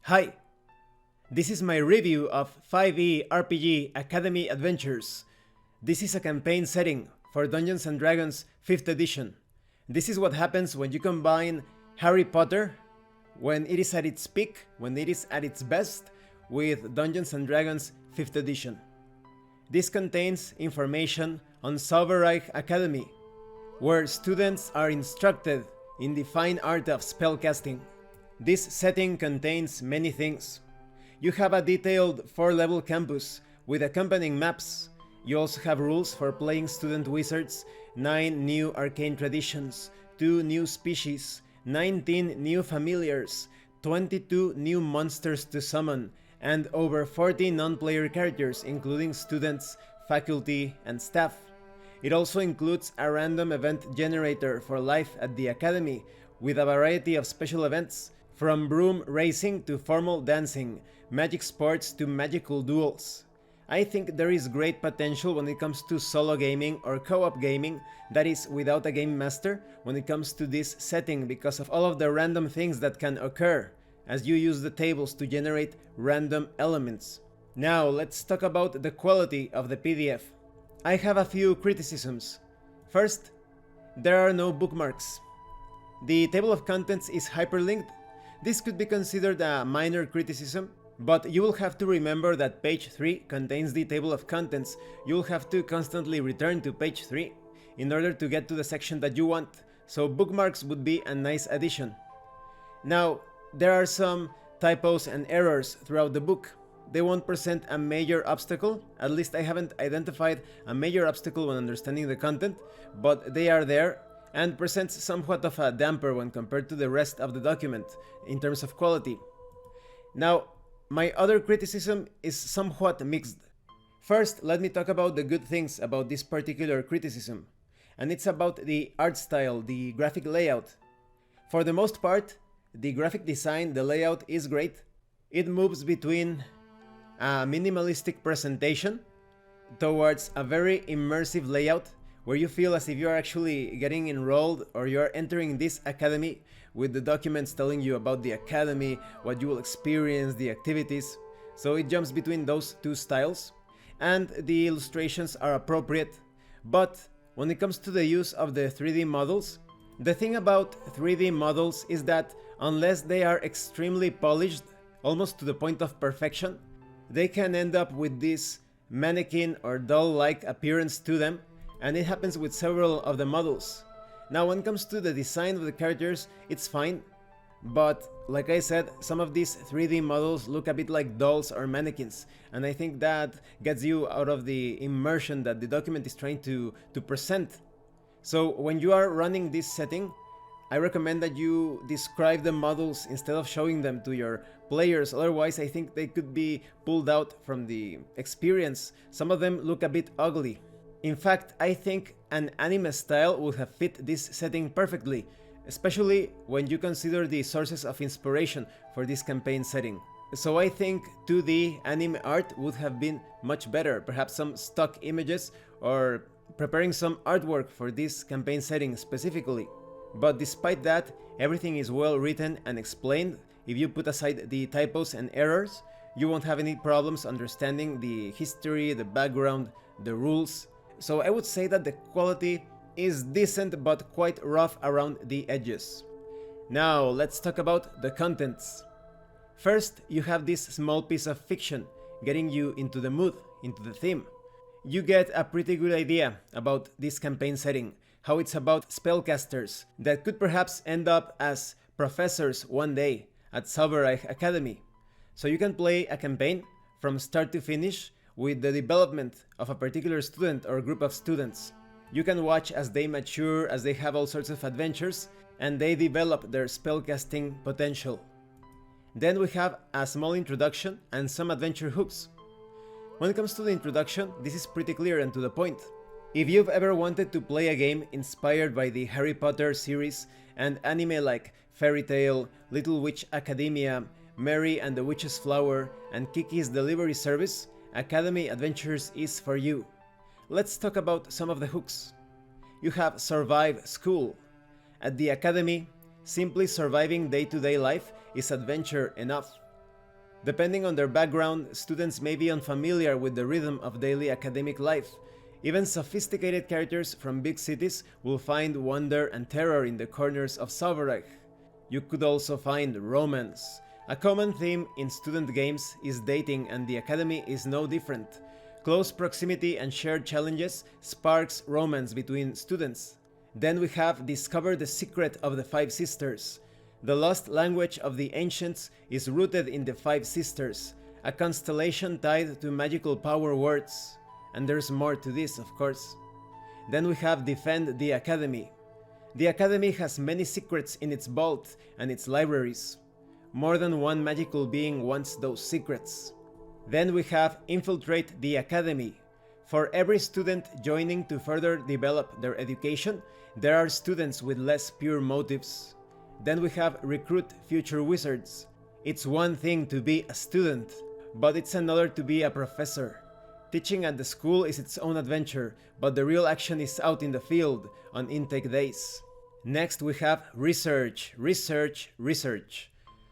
Hi, this is my review of 5e RPG Academy Adventures. This is a campaign setting for Dungeons & Dragons 5th edition. This is what happens when you combine Harry Potter, when it is at its peak, when it is at its best, with Dungeons & Dragons 5th edition. This contains information on Zauberreich Academy, where students are instructed in the fine art of spellcasting. This setting contains many things. You have a detailed 4-level campus with accompanying maps. You also have rules for playing student wizards, 9 new arcane traditions, 2 new species, 19 new familiars, 22 new monsters to summon, and over 40 non-player characters including students, faculty, and staff. It also includes a random event generator for life at the Academy, with a variety of special events, from broom racing to formal dancing, magic sports to magical duels. I think there is great potential when it comes to solo gaming or co-op gaming, that is without a game master, when it comes to this setting because of all of the random things that can occur as you use the tables to generate random elements. Now let's talk about the quality of the PDF. I have a few criticisms. First, there are no bookmarks. The table of contents is hyperlinked. This could be considered a minor criticism, but you will have to remember that page 3 contains the table of contents. You'll have to constantly return to page 3 in order to get to the section that you want, so bookmarks would be a nice addition. Now, there are some typos and errors throughout the book. They won't present a major obstacle, at least I haven't identified a major obstacle when understanding the content, but they are there and presents somewhat of a damper when compared to the rest of the document in terms of quality. Now, my other criticism is somewhat mixed. First, let me talk about the good things about this particular criticism, and it's about the art style, the graphic layout. For the most part, the graphic design, the layout is great. It moves between a minimalistic presentation towards a very immersive layout where you feel as if you are actually getting enrolled or you are entering this academy with the documents telling you about the academy, what you will experience, the activities. So it jumps between those two styles, and the illustrations are appropriate. But when it comes to the use of the 3D models, the thing about 3D models is that unless they are extremely polished, almost to the point of perfection, they can end up with this mannequin or doll-like appearance to them, and it happens with several of the models. Now, when it comes to the design of the characters, it's fine, but like I said, some of these 3D models look a bit like dolls or mannequins, and I think that gets you out of the immersion that the document is trying to present. So when you are running this setting, I recommend that you describe the models instead of showing them to your players, otherwise I think they could be pulled out from the experience. Some of them look a bit ugly. In fact, I think an anime style would have fit this setting perfectly, especially when you consider the sources of inspiration for this campaign setting. So I think 2D anime art would have been much better, perhaps some stock images or preparing some artwork for this campaign setting specifically. But despite that, everything is well written and explained. If you put aside the typos and errors, you won't have any problems understanding the history, the background, the rules. So I would say that the quality is decent but quite rough around the edges. Now let's talk about the contents. First, you have this small piece of fiction getting you into the mood, into the theme. You get a pretty good idea about this campaign setting, how it's about spellcasters that could perhaps end up as professors one day at Zauberreich Academy. So you can play a campaign from start to finish with the development of a particular student or group of students. You can watch as they mature, as they have all sorts of adventures, and they develop their spellcasting potential. Then we have a small introduction and some adventure hooks. When it comes to the introduction, this is pretty clear and to the point. If you've ever wanted to play a game inspired by the Harry Potter series and anime like Fairy Tail, Little Witch Academia, Mary and the Witch's Flower, and Kiki's Delivery Service, Academy Adventures is for you. Let's talk about some of the hooks. You have Survive School. At the Academy, simply surviving day-to-day life is adventure enough. Depending on their background, students may be unfamiliar with the rhythm of daily academic life. Even sophisticated characters from big cities will find wonder and terror in the corners of Zauberreich. You could also find romance. A common theme in student games is dating, and the academy is no different. Close proximity and shared challenges sparks romance between students. Then we have Discover the Secret of the Five Sisters. The lost language of the ancients is rooted in the Five Sisters, a constellation tied to magical power words. And there's more to this, of course. Then we have Defend the Academy. The Academy has many secrets in its vault and its libraries. More than one magical being wants those secrets. Then we have Infiltrate the Academy. For every student joining to further develop their education, there are students with less pure motives. Then we have Recruit Future Wizards. It's one thing to be a student, but it's another to be a professor. Teaching at the school is its own adventure, but the real action is out in the field on intake days. Next we have Research, Research, Research.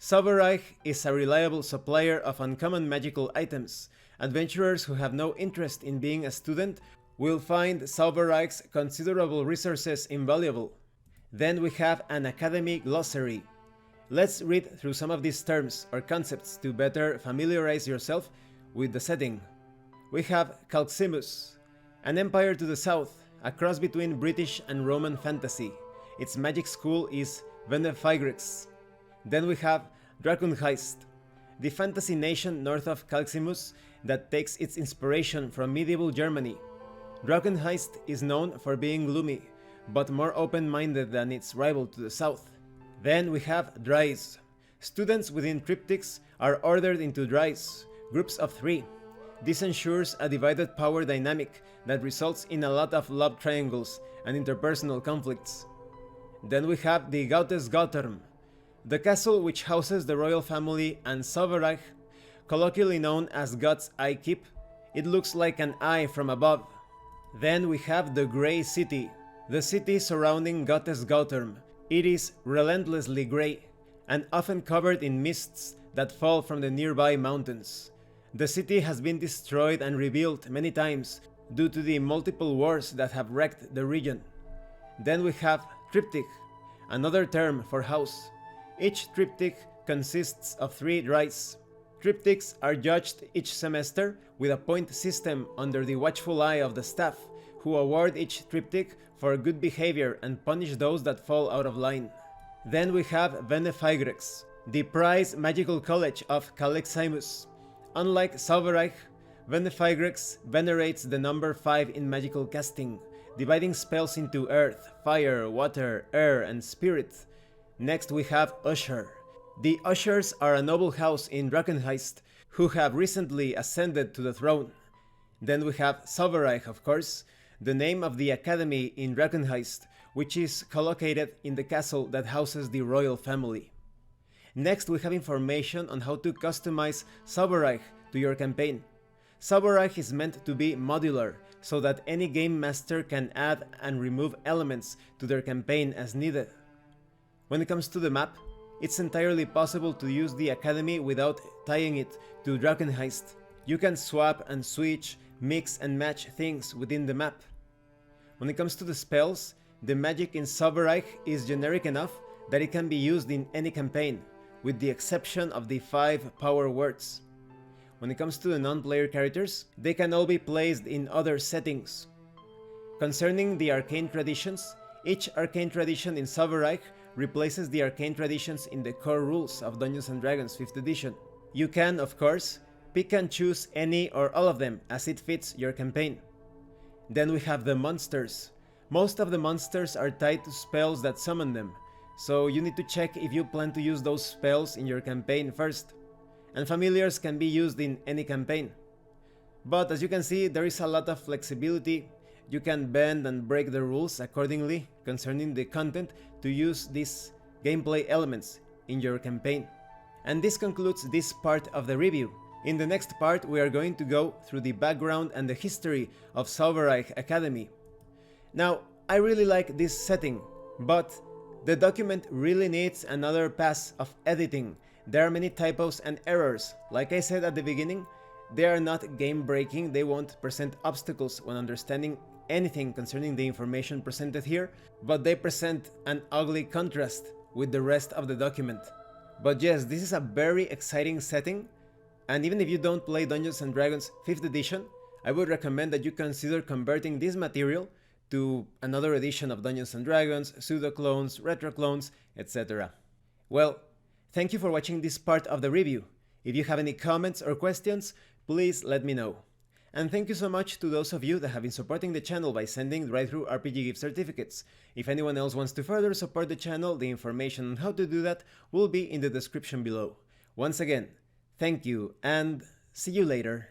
Zauberreich is a reliable supplier of uncommon magical items. Adventurers who have no interest in being a student will find Zauberreich's considerable resources invaluable. Then we have an Academy Glossary. Let's read through some of these terms or concepts to better familiarize yourself with the setting. We have Calximus, an empire to the south, a cross between British and Roman fantasy. Its magic school is Venefigrex. Then we have Drachenheist, the fantasy nation north of Calximus that takes its inspiration from medieval Germany. Drachenheist is known for being gloomy, but more open-minded than its rival to the south. Then we have Dries. Students within triptychs are ordered into Dries, groups of 3. This ensures a divided power dynamic that results in a lot of love triangles and interpersonal conflicts. Then we have the Gautes Gauterm, the castle which houses the royal family and Zauberreich, colloquially known as God's Eye Keep. It looks like an eye from above. Then we have the Grey City, the city surrounding Gautes Gauterm. It is relentlessly grey and often covered in mists that fall from the nearby mountains. The city has been destroyed and rebuilt many times due to the multiple wars that have wrecked the region. Then we have Triptych, another term for house. Each triptych consists of 3 Dries. Triptychs are judged each semester with a point system under the watchful eye of the staff, who award each triptych for good behavior and punish those that fall out of line. Then we have Venefigrex, the prize magical college of Caleximus. Unlike Zauberreich, Venefigrex venerates the number 5 in magical casting, dividing spells into earth, fire, water, air, and spirit. Next we have Usher. The Ushers are a noble house in Drachenheist who have recently ascended to the throne. Then we have Zauberreich, of course, the name of the academy in Drachenheist, which is collocated in the castle that houses the royal family. Next we have information on how to customize Zauberreich to your campaign. Zauberreich is meant to be modular, so that any game master can add and remove elements to their campaign as needed. When it comes to the map, it's entirely possible to use the academy without tying it to Drachenheist. You can swap and switch, mix and match things within the map. When it comes to the spells, the magic in Zauberreich is generic enough that it can be used in any campaign, with the exception of the 5 power words. When it comes to the non-player characters, they can all be placed in other settings. Concerning the arcane traditions, each arcane tradition in Zauberreich replaces the arcane traditions in the core rules of Dungeons & Dragons 5th edition. You can, of course, pick and choose any or all of them as it fits your campaign. Then we have the monsters. Most of the monsters are tied to spells that summon them, so you need to check if you plan to use those spells in your campaign first. And familiars can be used in any campaign. But as you can see, there is a lot of flexibility. You can bend and break the rules accordingly concerning the content to use these gameplay elements in your campaign. And this concludes this part of the review. In the next part, we are going to go through the background and the history of Zauberreich Academy. Now, I really like this setting, but the document really needs another pass of editing There are many typos and errors. Like I said at the beginning, they are not game breaking, they won't present obstacles when understanding anything concerning the information presented here, but they present an ugly contrast with the rest of the document. But yes, this is a very exciting setting, and even if you don't play Dungeons & Dragons 5th edition, I would recommend that you consider converting this material to another edition of Dungeons & Dragons, pseudo-clones, retro-clones, etc. Well, thank you for watching this part of the review. If you have any comments or questions, please let me know. And thank you so much to those of you that have been supporting the channel by sending drive-thru RPG gift certificates. If anyone else wants to further support the channel, the information on how to do that will be in the description below. Once again, thank you and see you later.